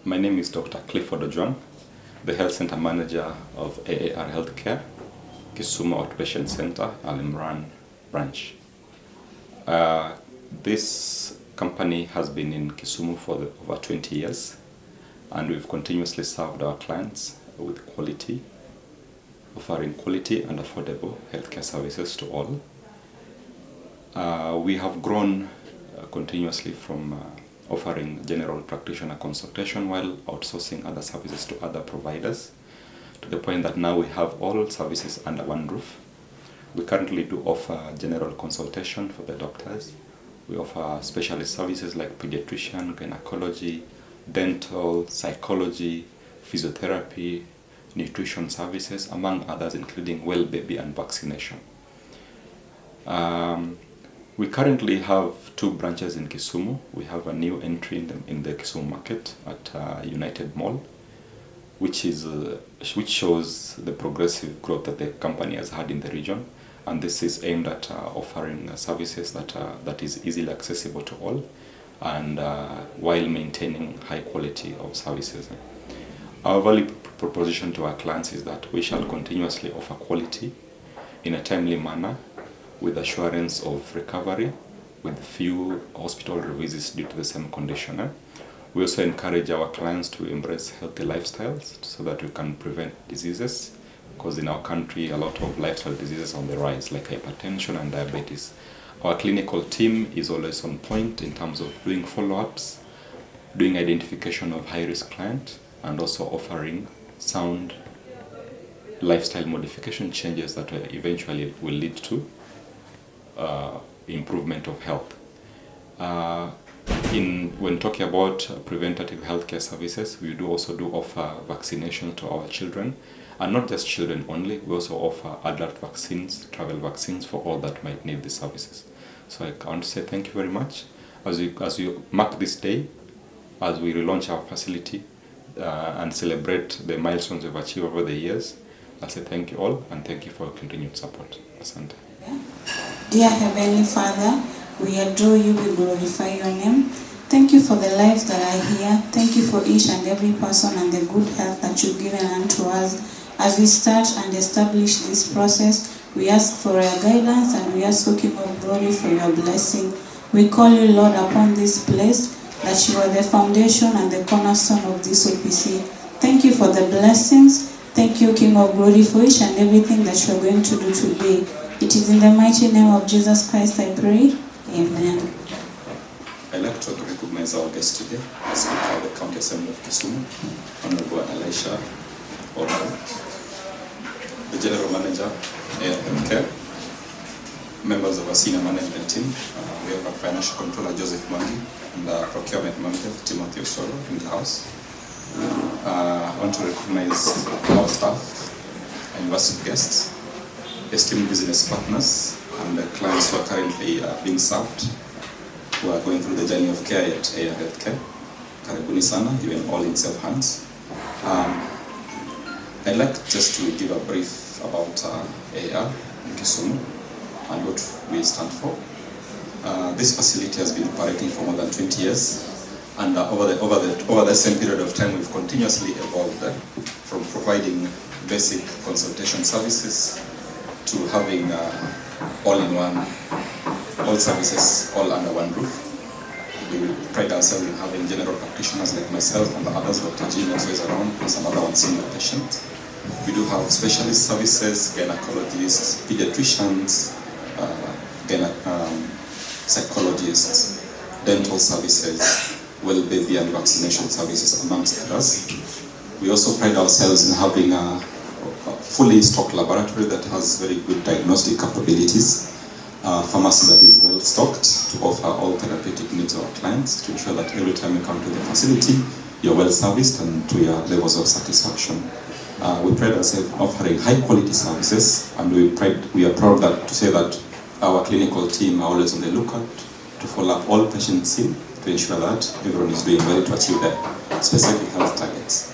My name is Dr. Clifford Ojwang, the Health Center Manager of AAR Healthcare, Kisumu Outpatient Center, Alimran branch. This company has been in Kisumu for over 20 years, and we've continuously served our clients with quality, offering quality and affordable healthcare services to all. We have grown continuously from offering general practitioner consultation while outsourcing other services to other providers, to the point that now we have all services under one roof. We currently do offer general consultation for the doctors. We offer specialist services like pediatrician, gynecology, dental, psychology, physiotherapy, nutrition services, among others, including well baby and vaccination. We currently have 2 branches in Kisumu. We have a new entry in the Kisumu market at United Mall, which shows the progressive growth that the company has had in the region, and this is aimed at offering services that is easily accessible to all, and while maintaining high quality of services. Our value proposition to our clients is that we shall continuously offer quality in a timely manner, with assurance of recovery, with few hospital revisits due to the same condition. We also encourage our clients to embrace healthy lifestyles so that we can prevent diseases, because in our country a lot of lifestyle diseases are on the rise, like hypertension and diabetes. Our clinical team is always on point in terms of doing follow-ups, doing identification of high-risk clients, and also offering sound lifestyle modification changes that eventually will lead to improvement of health. When talking about preventative healthcare services, we also do offer vaccination to our children, and not just children only. We also offer adult vaccines, travel vaccines for all that might need these services. So I want to say thank you very much as we mark this day, as we relaunch our facility and celebrate the milestones we've achieved over the years. I say thank you all, and thank you for your continued support. Asante. Dear Heavenly Father, we adore you, we glorify your name. Thank you for the lives that are here. Thank you for each and every person and the good health that you've given unto us. As we start and establish this process, we ask for your guidance, and we ask, O King of Glory, for your blessing. We call you, Lord, upon this place, that you are the foundation and the cornerstone of this OPC. Thank you for the blessings. Thank you, King of Glory, for each and everything that you are going to do today. It is in the mighty name of Jesus Christ I pray. Amen. I'd like to recognize our guest today, the Speaker of the County Assembly of Kisumu, Honorable Elisha Orao, the General Manager, AAR Healthcare, members of our senior management team. We have our Financial Controller, Joseph Mangi, and our Procurement Manager, Timothy Osoro, in the house. I want to recognize our staff, university guests, esteemed business partners, and the clients who are currently being served, who are going through the journey of care at AAR Healthcare. Karibuni sana, you are all in safe hands. I'd like just to give a brief about AAR in Kisumu and what we stand for. This facility has been operating for more than 20 years, and over the same period of time, we've continuously evolved from providing basic consultation services to having all-in-one, all services, all under one roof. We pride ourselves in having general practitioners like myself and the others. Dr. Jean also is around, plus another one seeing the patient. We do have specialist services, gynecologists, pediatricians, psychologists, dental services, well baby and vaccination services, amongst others. We also pride ourselves in having a fully stocked laboratory that has very good diagnostic capabilities, pharmacy that is well stocked to offer all therapeutic needs of our clients, to ensure that every time you come to the facility, you're well serviced and to your levels of satisfaction. We pride ourselves offering high quality services, and we are proud to say that our clinical team are always on the lookout to follow up all patients in, to ensure that everyone is doing well to achieve their specific health targets.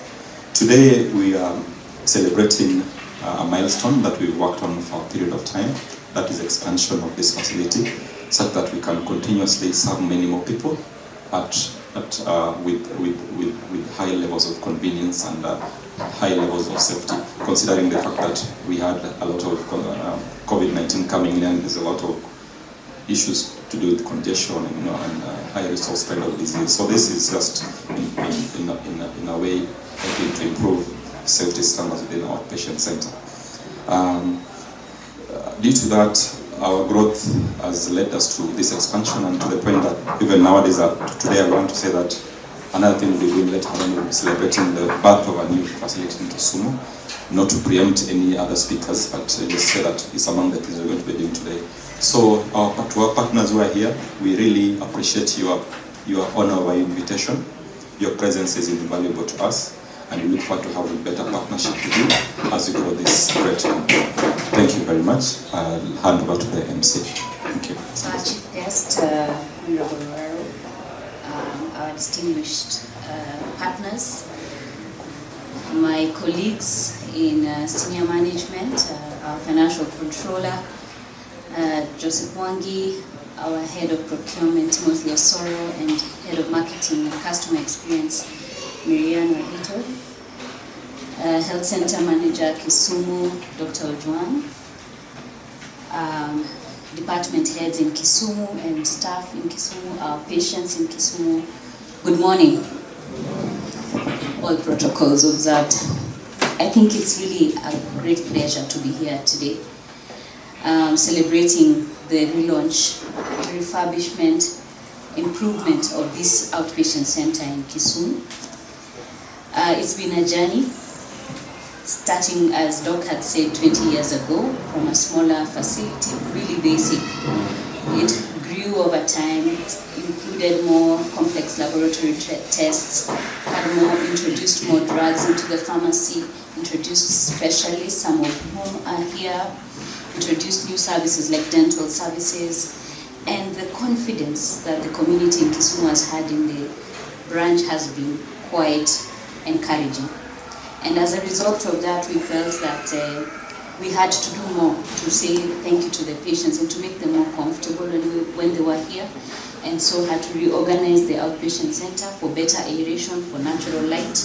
Today we are celebrating a milestone that we've worked on for a period of time, that is expansion of this facility, such that we can continuously serve many more people at but with high levels of convenience and high levels of safety, considering the fact that we had a lot of COVID-19 coming in, and there's a lot of issues to do with congestion and, and high risk of spread of disease. So this is just in a way helping to improve safety standards within our patient center. Due to that, our growth has led us to this expansion, and to the point that even nowadays, today I want to say that another thing we'll be doing later on, we'll be celebrating the birth of a new facility in Kisumu. Not to preempt any other speakers, but just say that it's among the things we're going to be doing today. So to our partners who are here, we really appreciate your honor of our invitation. Your presence is invaluable to us, and we look forward to having better partnership with you as we grow this great company. Thank you very much. I'll hand over to the MC. Thank you. So our chief guest, Honorable Waro, our distinguished partners, my colleagues in senior management, our financial controller, Joseph Wangi, our head of procurement, Timothy Osoro, and head of marketing and customer experience, Miriam Rahito, health center manager, Kisumu, Dr. Ojwang, department heads in Kisumu and staff in Kisumu, our patients in Kisumu. Good morning. All protocols observed. I think it's really a great pleasure to be here today, celebrating the relaunch, refurbishment, improvement of this outpatient center in Kisumu. It's been a journey, starting, as Doc had said, 20 years ago, from a smaller facility, really basic. It grew over time, included more complex laboratory tests, introduced more drugs into the pharmacy, introduced specialists, some of whom are here, introduced new services like dental services, and the confidence that the community in Kisumu has had in the branch has been quite encouraging. And as a result of that, we felt that we had to do more to say thank you to the patients and to make them more comfortable when they were here. And so had to reorganize the outpatient center for better aeration, for natural light,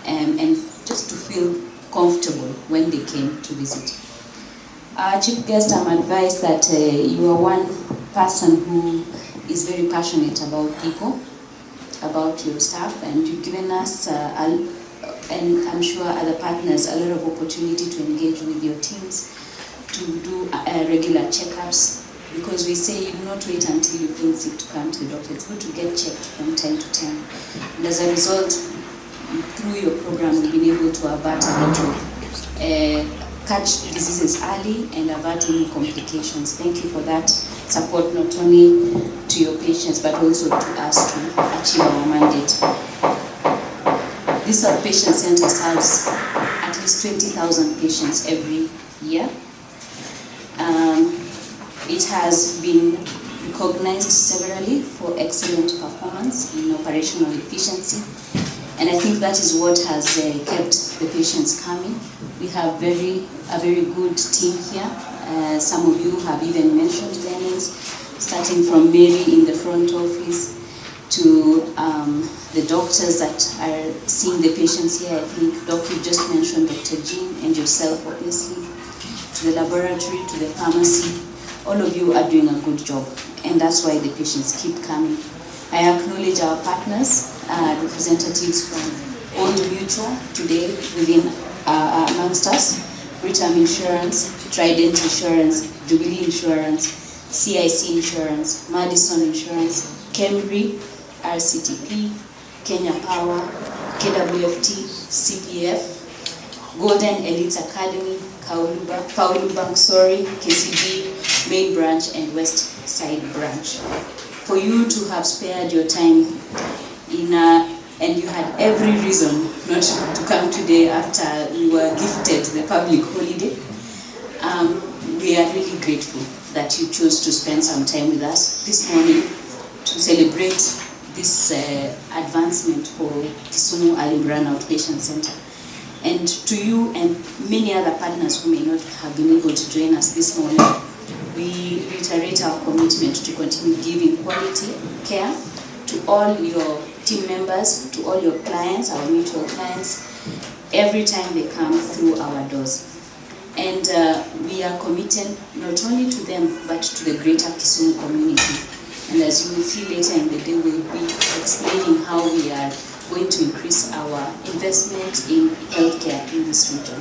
and just to feel comfortable when they came to visit. Our chief guest, I'm advised that you are one person who is very passionate about people, about your staff, and you've given us, and I'm sure other partners, a lot of opportunity to engage with your teams, to do regular checkups, because we say you do not wait until you feel sick to come to the doctor. It's good to get checked from time to time. And as a result, through your program, we've been able to avert a lot of catch diseases early and avert any complications. Thank you for that support, not only to your patients, but also to us to achieve our mandate. This outpatient center serves at least 20,000 patients every year. It has been recognized severally for excellent performance in operational efficiency, and I think that is what has kept the patients coming. We have a very good team here. Some of you have even mentioned their names, starting from Mary in the front office to the doctors that are seeing the patients here. I think, Doc, you just mentioned Dr. Jean and yourself, obviously, to the laboratory, to the pharmacy. All of you are doing a good job, and that's why the patients keep coming. I acknowledge our partners, representatives from Old Mutual today within amongst us, Britam Insurance, Trident Insurance, Jubilee Insurance, CIC Insurance, Madison Insurance, Kemri, RCTP, Kenya Power, KWFT, CPF, Golden Elite Academy, Kaulu Bank, KCB, Main Branch, and West Side Branch. For you to have spared your time and you had every reason not to come today after you were gifted the public holiday, we are really grateful that you chose to spend some time with us this morning to celebrate this advancement for Kisumu Alimran Outpatient Center. And to you and many other partners who may not have been able to join us this morning, we reiterate our commitment to continue giving quality care to all your team members, to all your clients, our mutual clients, every time they come through our doors. And we are committed not only to them, but to the greater Kisumu community. And as you will see later in the day, we'll be explaining how we are going to increase our investment in healthcare in this region.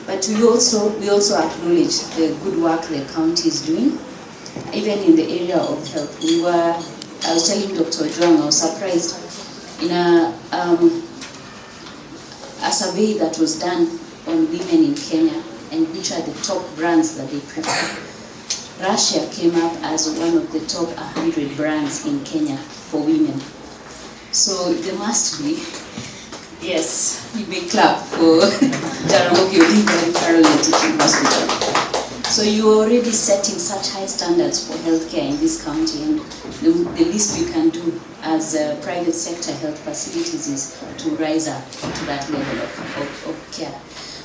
But we also acknowledge the good work the county is doing, even in the area of health. I was telling Dr. Juang, I was surprised in a survey that was done on women in Kenya and which are the top brands that they prefer. Russia came up as one of the top 100 brands in Kenya for women. So there must be, yes, we may clap for Jaramogi Oginga Referral Teaching Hospital. So you are already setting such high standards for healthcare in this county, and the least we can do as private sector health facilities is to rise up to that level of care.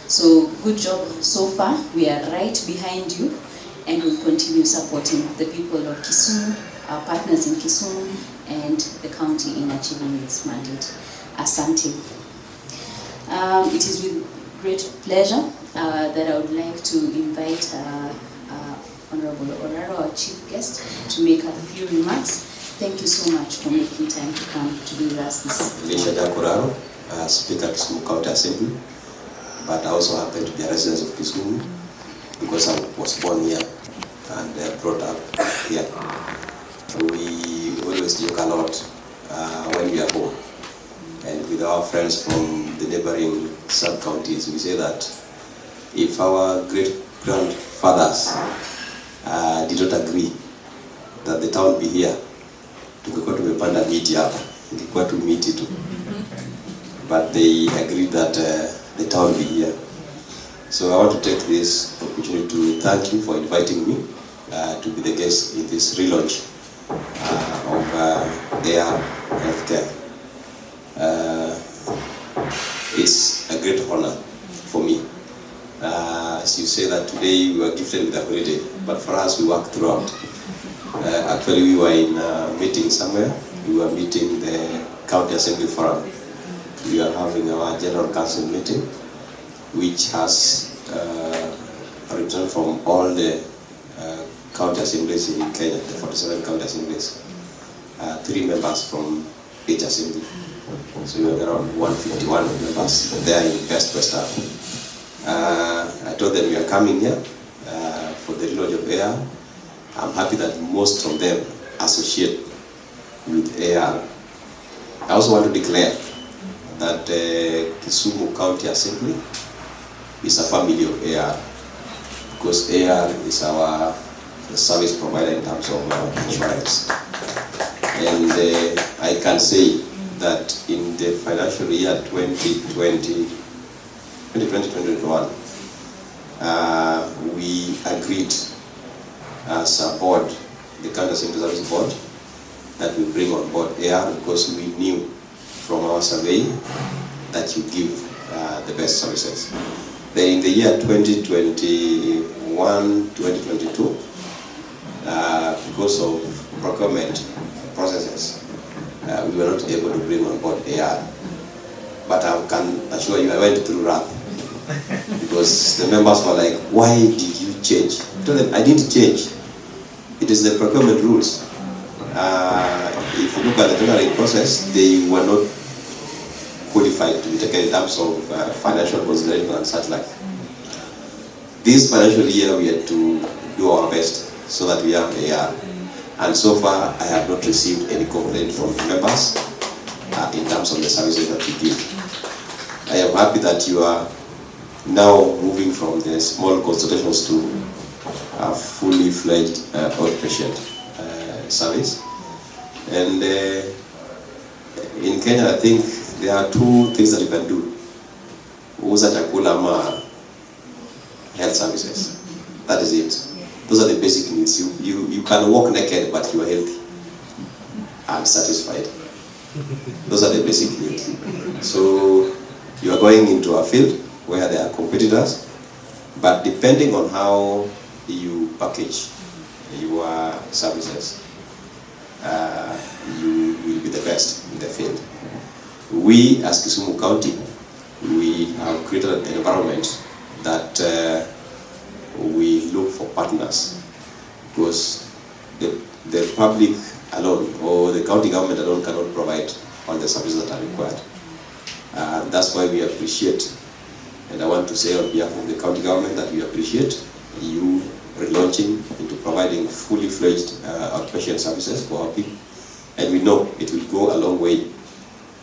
So good job so far. We are right behind you, and we'll continue supporting the people of Kisumu, our partners in Kisumu, and the county in achieving its mandate. Asante. It is with great pleasure that I would like to invite Honorable Oraro, our chief guest, to make a few remarks. Thank you so much for making time to come to be with us this Elisha Oraro, Speaker Kisumu County Assembly, but I also happen to be a resident of Kisumu because I was born here and brought up here. We always joke a lot when we are home, and with our friends from the neighboring sub-counties, we say that if our great-grandfathers did not agree that the town be here, tungekuwa tumepanda miti hapa, ingekuwa tu miti tu. But they agreed that the town be here. So I want to take this opportunity to thank you for inviting me to be the guest in this relaunch of AAR Healthcare. It's a great honor for me. As you say that today we were gifted with a holiday, but for us we work throughout. Actually we were in a meeting somewhere. We were meeting the County Assembly Forum. We are having our General Council meeting, which has a return from all the county assemblies in Kenya, the 47 county assemblies. 3 members from each assembly. So we have around 151 members there in West Africa. I told them we are coming here for the relaunch of AAR. I'm happy that most of them associate with AAR. I also want to declare that Kisumu County Assembly is a family of AAR, because AAR is our service provider in terms of insurance. And I can say that in the financial year 2020-2021, we agreed as a board, the County Assembly Service Board, that we bring on board AAR because we knew from our survey that you give the best services. Then in the year 2021-2022, because of procurement processes, we were not able to bring on board AAR. But I can assure you, I went through wrath because the members were like, "Why did you change?" I told them, I didn't change. It is the procurement rules. If you look at the tendering process, they were not qualified to be taken in terms of financial consideration and such like. This financial year, we had to do our best so that we have AAR. And so far, I have not received any complaint from the members in terms of the services that we give. I am happy that you are now moving from the small consultations to a fully fledged outpatient service. And in Kenya, I think there are 2 things that you can do. Uza chakula ama health services. That is it. Those are the basic needs. You can walk naked, but you are healthy and satisfied. Those are the basic needs. So you are going into a field where there are competitors, but depending on how you package your services, you will be the best in the field. We, as Kisumu County, we have created an environment that we look for partners, because the public alone or the county government alone cannot provide all the services that are required. That's why we appreciate, and I want to say on behalf of the county government that we appreciate you relaunching into providing fully fledged outpatient services for our people, and we know it will go a long way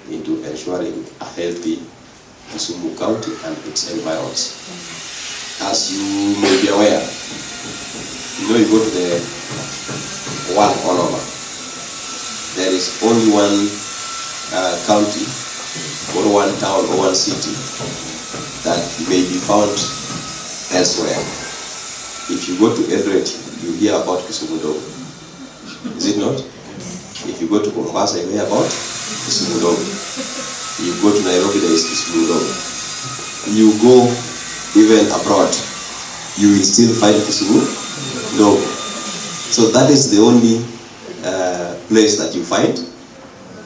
into ensuring a healthy Kisumu County and its environs. As you may be aware, you go to the world all over, there is only one county or one town or one city that may be found elsewhere. If you go to Eldoret, you hear about Kisumu Dome. Is it not? If you go to Mombasa, you hear about Kisumu Dome. You go to Nairobi, there is Kisumu Dome. You go even abroad, you will still find Kisumu Dome. So that is the only place that you find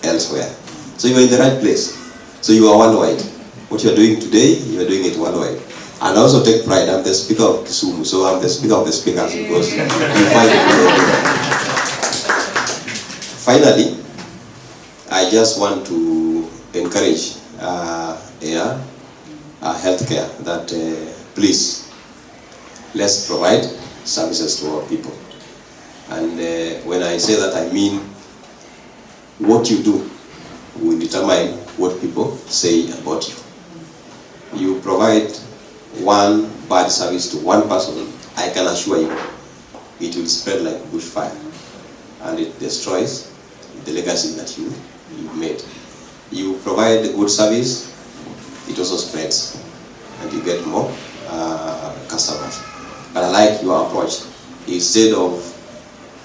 elsewhere. So you are in the right place. So you are worldwide. What you are doing today, you are doing it worldwide. And I also take pride, I'm the speaker of Kisumu, so I'm the speaker of the speakers, because you find it worldwide. Finally, I just want to encourage AAR Healthcare that please, let's provide services to our people. And when I say that, I mean what you do will determine what people say about you. You provide one bad service to one person, I can assure you, it will spread like bushfire, and it destroys the legacy that you made. You provide a good service, it also spreads, and you get more customers. But I like your approach. Instead of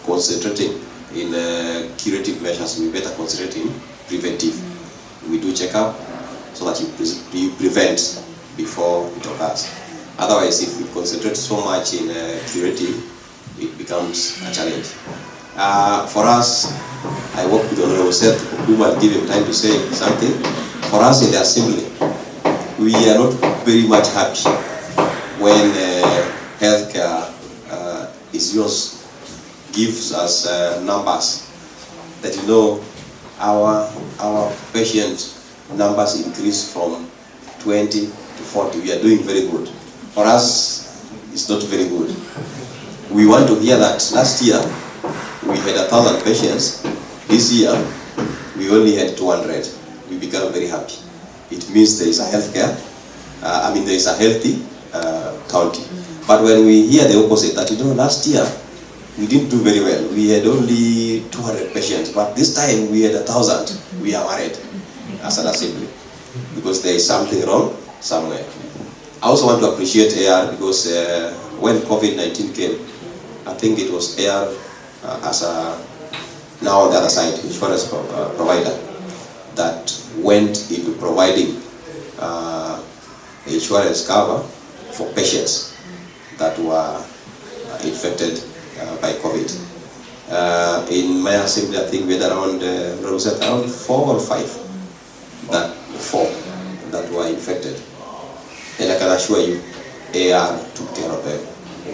concentrating in curative measures, we better concentrate in preventive. We do check up so that you prevent before it occurs. Otherwise, if we concentrate so much in curative, it becomes a challenge. For us, I work with Honorable Seth, who might give him time to say something. For us in the assembly, we are not very much happy when healthcare gives us numbers that our patient numbers increase from 20 to 40. We are doing very good. For us, it's not very good. We want to hear that last year we had 1,000 patients. This year we only had 200. We become very happy. It means there is a healthcare. there is a healthy county. But when we hear the opposite, that last year we didn't do very well. We had only 200 patients, but this time we had 1,000. We are worried as an assembly because there is something wrong somewhere. I also want to appreciate AAR because when COVID-19 came, I think it was AAR as a, now on the other side, insurance provider, that went into providing insurance cover for patients that were infected by COVID. In my assembly, I think we had around 4 or 5 that were infected. And I can assure you, AAR took care of them.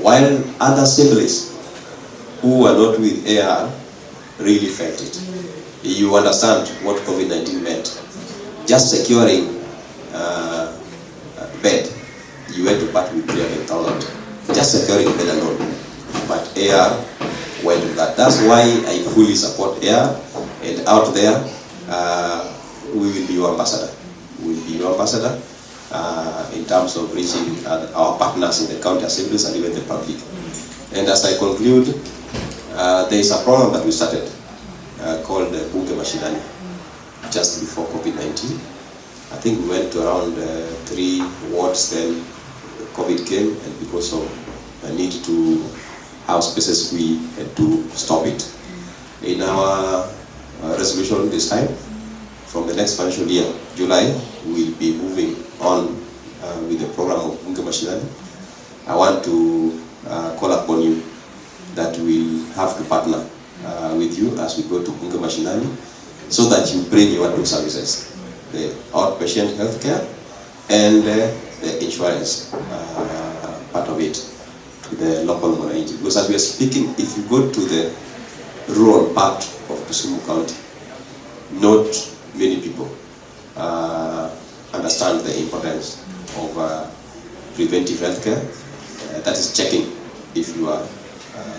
While other assemblies who were not with AAR really felt it. You understand what COVID-19 meant. Just securing bed, you had to part with 300,000. Just securing bed alone. But AAR went to that. That's why I fully support AAR. And out there, we will be your ambassador. We will be your ambassador in terms of reaching our partners in the county assemblies and even the public. And as I conclude, there is a program that we started called Bunge Mashinani just before COVID-19. I think we went to around 3 wards, then COVID came, and because of a need to have spaces, we had to stop it. In our resolution this time, from the next financial year, July, we'll be moving on with the program of Bunge Mashinani. I want to call upon you that we'll have to partner with you as we go to Bunge Mashinani, so that you bring your two services, the outpatient healthcare and the insurance part of it to the local mwananchi. Because as we are speaking, if you go to the rural part of Kisumu County, not many people understand the importance of preventive healthcare. That is checking if you are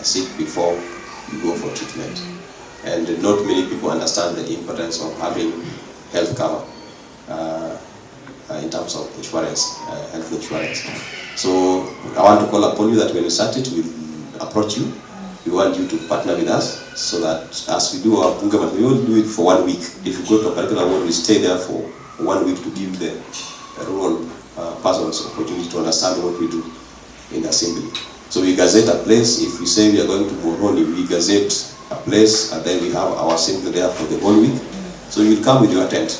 sick before you go for treatment. And not many people understand the importance of having health cover in terms of insurance, health insurance. So I want to call upon you that when you start it, we'll approach you. We want you to partner with us so that as we do our Bunge, we will do it for 1 week. If you go to a particular ward, we stay there for 1 week to give the rural persons opportunity to understand what we do in the assembly. So we gazette a place. If we say we are going to Moroni, we gazette a place, and then we have our assembly there for the whole week. So you will come with your tent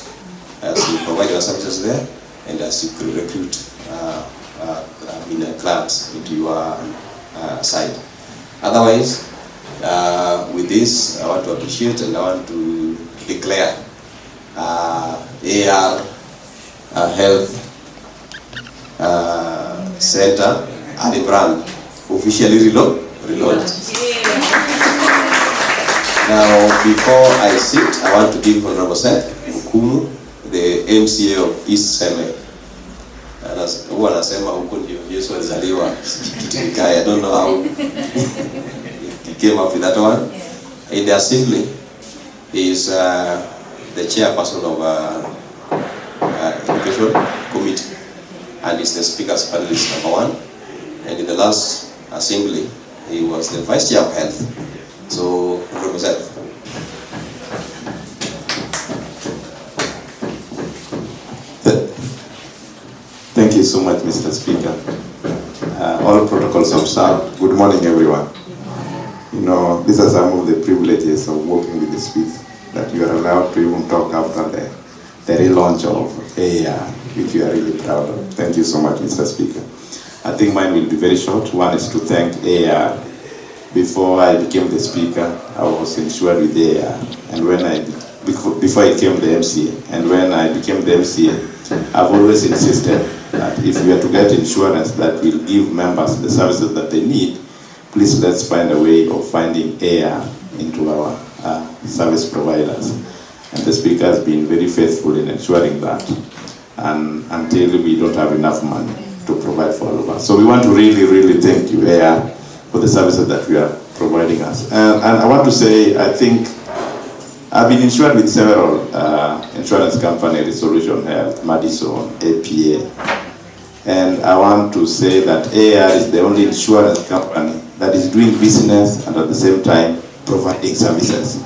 as you provide your services there, and as you recruit clients into your side. Otherwise, with this, I want to appreciate and I want to declare AAR Health Center Alimran officially relaunched. Now, before I sit, I want to give Honorable Seth Mukumu, the MCA of East Seme. Huwa anasema huko ndio Yesu alizaliwa. I don't know how he came up with that one. In the assembly is the chairperson of education committee, and is the speaker's panelist #1. And in the last assembly, he was the vice chair of health. So, represent. Thank you so much, Mr. Speaker. All protocols observed. Good morning, everyone. You know, these are some of the privileges of working with the Speaker, that you are allowed to even talk after the relaunch of AAR, which we are really proud of. Thank you so much, Mr. Speaker. I think mine will be very short. One is to thank AAR. Before I became the Speaker, I was insured with AAR, and before I became the MCA, and when I became the MCA, I've always insisted that if we are to get insurance that will give members the services that they need, please let's find a way of finding AAR into our service providers. And the Speaker has been very faithful in ensuring that, and until we don't have enough money to provide for all of us. So we want to really, really thank you, AAR, for the services that we are providing us. And I want to say, I think I've been insured with several insurance companies, Resolution Health, Madison, APA. And I want to say that AAR is the only insurance company that is doing business and at the same time providing services.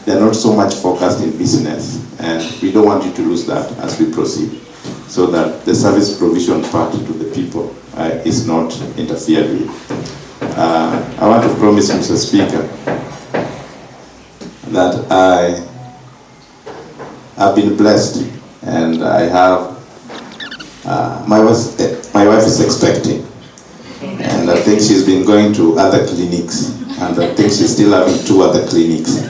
They're not so much focused in business, and we don't want you to lose that as we proceed, so that the service provision part to the people is not interfered with. I want to promise, Mr. Speaker, that I have been blessed, and I have my wife is expecting, and I think she's been going to other clinics, and I think she's still having 2 other clinics,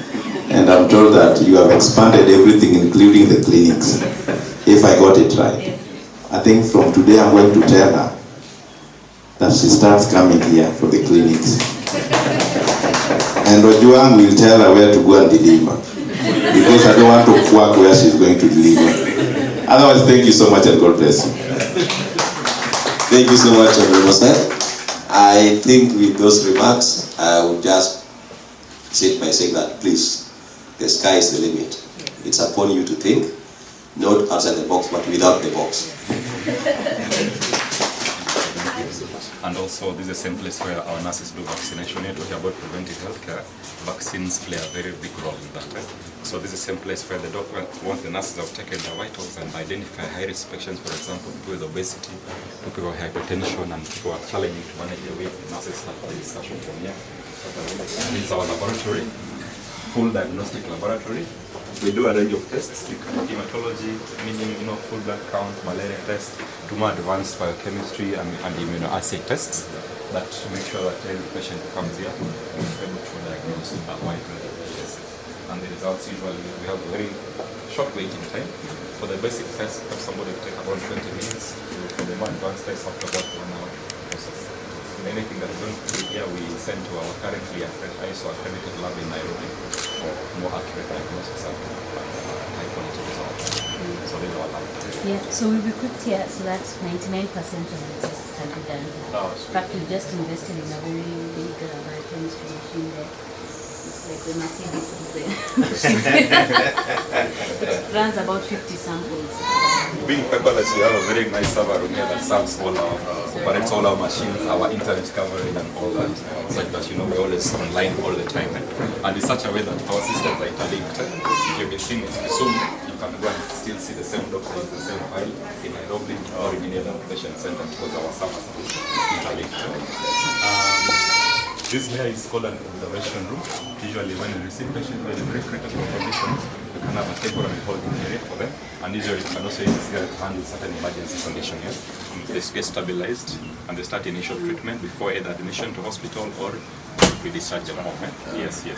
and I'm told that you have expanded everything, including the clinics, if I got it right. I think from today I'm going to tell her that she starts coming here for the clinics. And Ojuang will tell her where to go and deliver, because I don't want to work where she's going to deliver. Otherwise, thank you so much and God bless you. Thank you so much, Honorable Seth. I think with those remarks, I will just sit by saying that, please, the sky is the limit. It's upon you to think, not outside the box, but without the box. And also, this is the same place where our nurses do vaccination. When you're talking about preventive healthcare, vaccines play a very big role in that. So this is the same place where the doctor, once the nurses have taken their vitals and identify high-risk patients, for example, people with obesity, people with hypertension, and people are challenging to manage their weight, the nurses have the discussion from here. This is our laboratory, full diagnostic laboratory. We do a range of tests, hematology, meaning full blood count, malaria tests, to more advanced biochemistry and immunoassay tests that make sure that every patient who comes here is able to diagnose that widely. and the results usually we have a very short waiting time. For the basic test, somebody will take about 20 minutes. For the more advanced test, after about 1 hour process. And anything that is going to be here, we send to our currently ISO accredited lab in Nairobi for more accurate diagnosis and high quality results. So these are our lab. Yeah, so we'll be quick here so that 99% of the tests can be done. Oh, In fact, we just invested in a very big biochemistry machine there. It's like the Mercedes of the runs about 50 samples. Being paperless, we have a very nice server room here that serves all our, operates all our machines, our internet coverage and all that, such that, you know, we're always online all the time. And in such a way that our systems are interlinked. If you've been seeing it soon, you can go and still see the same doctor in the same file in Nairobi or in any other patient center because our servers are interlinked. This here is called an observation room. Usually when we receive patients with very critical conditions, we can have a temporary holding area for them. And usually you can also use here to handle certain emergency condition here. They get stabilized and they start initial treatment before either admission to hospital or we discharge them home. Yes.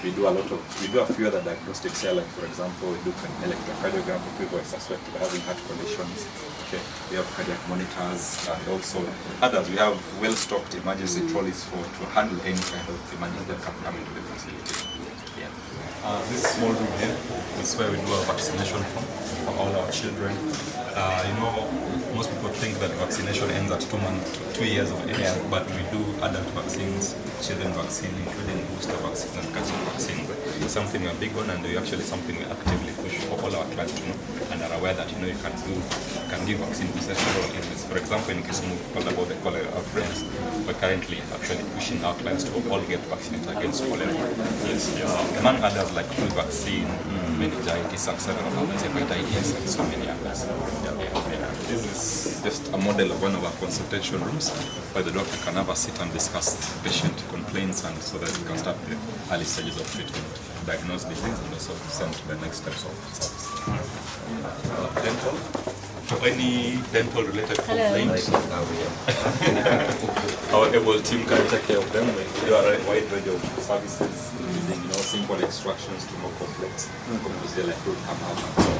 We do a few other diagnostics here, like for example, we do an electrocardiogram for people who are suspected of having heart conditions. Okay, we have cardiac monitors and also others. We have well-stocked emergency trolleys to handle any kind of emergency that can come into the facility. Yeah. This small room here is where we do a vaccination for all our children. You know, most people think that vaccination ends at 2 years of age, but we do adult vaccines, children vaccine, including booster vaccines and catching vaccines. It's something we're big on, and something we actively push for all our clients to know and are aware that, you know, you can give vaccine to several illnesses. For example, in Kisumu, we called about the cholera outbreaks. We're currently actually pushing our clients to all get vaccinated against cholera. Yes. Among others like flu vaccine, meningitis, and several others, hepatitis, and so many others. This is just a model of one of our consultation rooms where the doctor can have a sit and discuss patient complaints and so that we can start the early stages of treatment, diagnose disease and also send to the next steps of service. Dental. For any dental related complaints, our able team can take care of them. We do a wide range of services, using, you know, simple extractions to more complex like root canal and so on.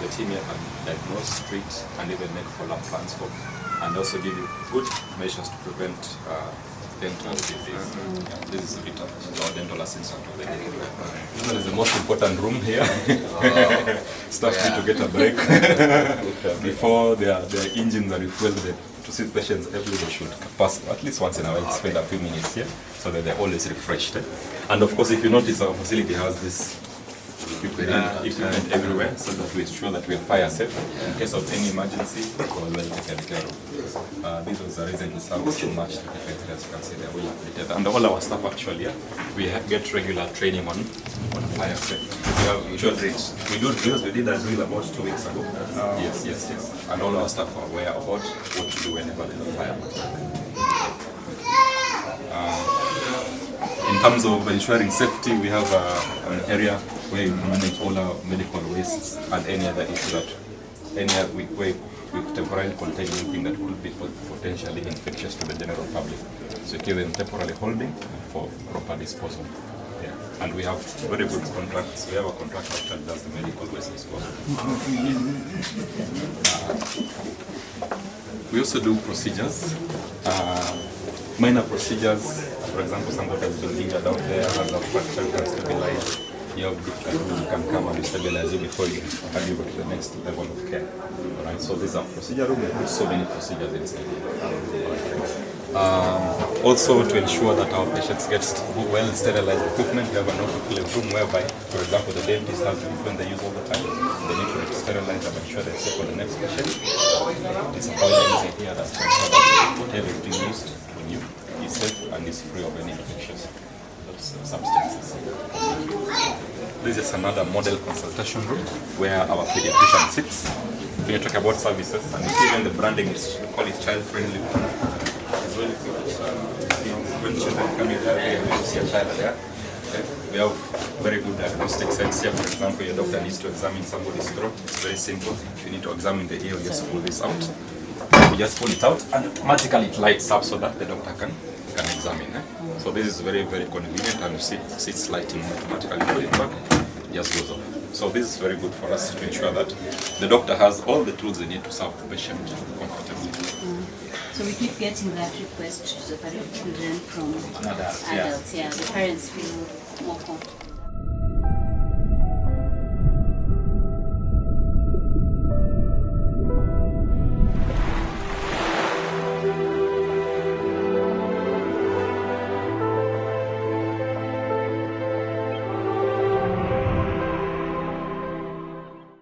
The team here can diagnose, treat, and even make follow-up plans for, and also give you good measures to prevent dental disease. This is Rita, she's our dental assistant of the day. This is the most important room here. Staff need to get a break before their engines are refueled. To see patients every day should pass at least once in a while, spend a few minutes here so that they're always refreshed. And of course, if you notice, our facility has this equipment everywhere so that we ensure that we are fire safe in case of any emergency. We're well taken care of. This was the reason we serve so much to people, as you can see, they're well updated. And all our staff actually, we get regular training on fire safety. We do drills. We did a drill about 2 weeks ago. Yes. And all our staff are aware about what to do whenever there's a fire. In terms of ensuring safety, we have an area where we manage all our medical wastes and any other issue where we temporarily contain anything that could be potentially infectious to the general public. So we keep them temporarily holding for proper disposal. Yeah. And we have very good contracts. We have a contractor that does the medical waste disposal. We also do procedures, minor procedures. For example, somebody has been injured out there, has a fracture, can stabilize. You have different, you can come and stabilize you before you can go to the next level of care. Alright, so these are procedure room. We put so many procedures inside here. Also, to ensure that our patients get well sterilized equipment, we have an autoclave room whereby, for example, the dentist has equipment they use all the time. They need to sterilize and ensure they're safe for the next patient. It's a powder inside here that's ensure that whatever is being used on you is safe and is free of any infectious substances. This is another model consultation room where our pediatrician sits. When you talk about services, and even the branding is, we call it child-friendly. It's really good. When children come in there, we see a child there. Okay. We have very good diagnostic sets here. For example, your doctor needs to examine somebody's throat. It's very simple. If you need to examine the ear, you just pull this out. You just pull it out, and automatically it lights up so that the doctor can examine. So this is very, very convenient, and you see it's lighting automatically, put it back, just goes off. So this is very good for us to ensure that the doctor has all the tools they need to serve the patient comfortably. So we keep getting that request to separate children from Adults, adults. Yeah, the parents feel more comfortable.